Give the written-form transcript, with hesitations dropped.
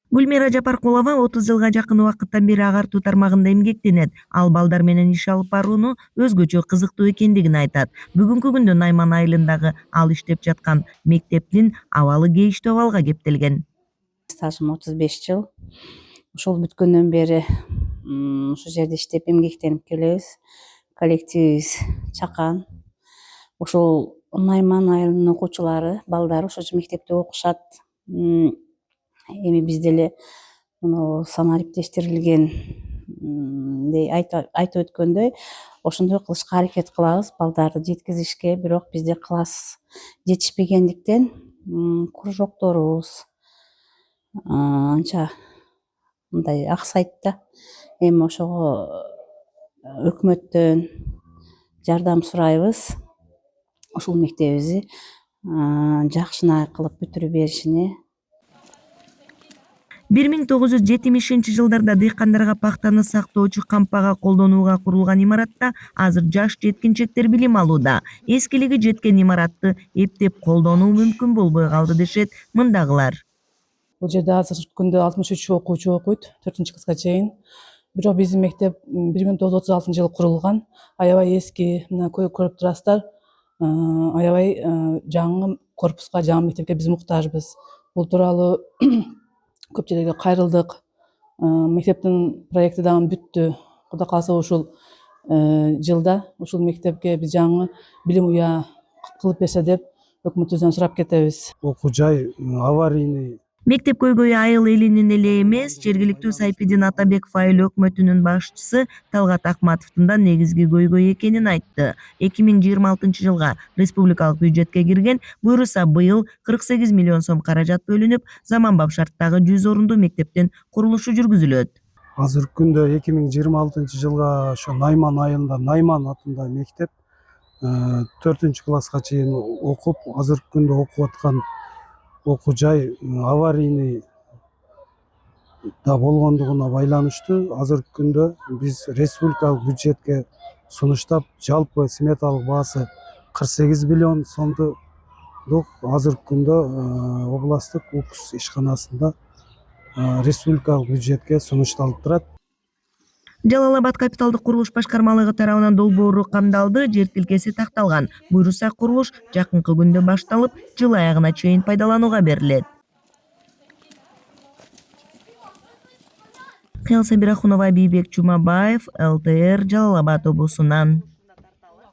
Гүлмира Жапаркулова 30 жылга жакын убакыттан бери агартуу тармагында эмгектенет. Ал балдар менен иш алып барууну өзгөчө кызыктуу экендигин айтат. Бүгүнкү күндө Найман айылындагы ал иштеп жаткан мектептин абалы кейиштүү абалга кептелген. Стажым 35 жыл. Ошол бүткөндөн бери ушул жерде иштеп эмгектенип келебиз. Коллективибиз чакан. Ушул Найман айылынын окуучулары, балдары ошол мектепте окушат. Эми биз деле муну санариптештирилгендей айтып өткөндөй, ошондой кылышка аракет кылабыз балдарды жеткизишке. Бирок бизде класс жетишпегендиктен кружокторубуз анча мындай аксайт да. Эми ошого өкмөттөн жардам сурайбыз. Ушул мектебибизди жакшынакай кылып бүтүрүп беришине. 1970 жылдарда дыйкандарга пактаны сактоочу кампага колдонууга курулган имаратта азыр жаш жеткинчектер билим алууда. Эскилиги жеткен имаратты эптеп колдонуу мүмкүн болбой калды дешет мындагылар. Бул жерде азыркы күндө 63 окуучу окуйт, 4-класска чейин. Бирок биздин мектеп 1936-жылы курулган. Аябай эски, мына көрүп турасыздар. Аябай жаңы корпуска, жаңы мектепке биз муктажбыз. Бул тууралуу көп жерлерге кайрылдык. Мектептин проекти дагы бүттү. Кудай кааласа ушул жылда ушул мектепке биз жаңы билим уя кылып берсе деп өкмөтүбүздөн сурап кетебиз. Окуу жай аварийный. Мектеп көйгөйү айыл элинин эле эмес, жергиликтүү Сайпидин Атабеков айыл өкмөтүнүн башчысы Талгат Акматовдун да негизги көйгөй экенин айтты. 2026 жылга республикалык бюджетке кирген, буюрса быйыл 48 миллион сом каражат бөлүнүп, заманбап шарттагы 100 орундуу мектептин курулушу жүргүзүлөт. Азыркы күндө 2026 жылга ошо Найман айылында Найман атында мектеп 4-класска чейин окуп, азыркы күндө окуп аткан окуу жай аварийный да болгондугуна байланыштуу азыркы күндө биз республикалык бюджетке сунуштап, жалпы сметалык баасы 48 миллион сомду азыркы күндө областтык УКС ишканасында республикалык бюджетке сунушталып турат. Жалал Абад капиталдык курулуш башкармалыгы тарабынан долбоору камдалды, жер тилкеси такталган. Буюрса курулуш жакынкы күндө башталып, жыл аягына чейин пайдаланууга берилет. Кыялса Бирахунова, Бийбек Жумабаев, ЛТР, Жалал Абад облусунан.